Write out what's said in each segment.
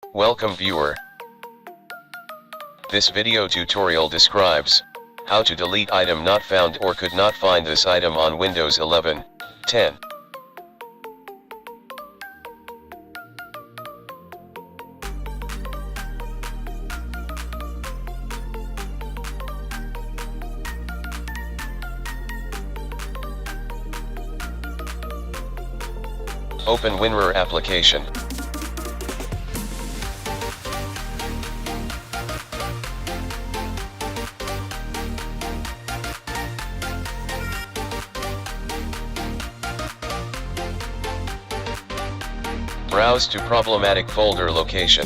Welcome viewer. This video tutorial describes how to delete item not found or could not find this item on Windows 11, 10. Open WinRAR application. Browse to problematic folder location.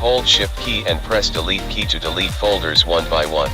Hold Shift key and press Delete key to delete folders one by one.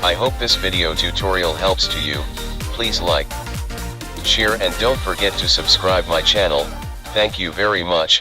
I hope this video tutorial helps to you. Please like, share and don't forget to subscribe my channel. Thank you very much.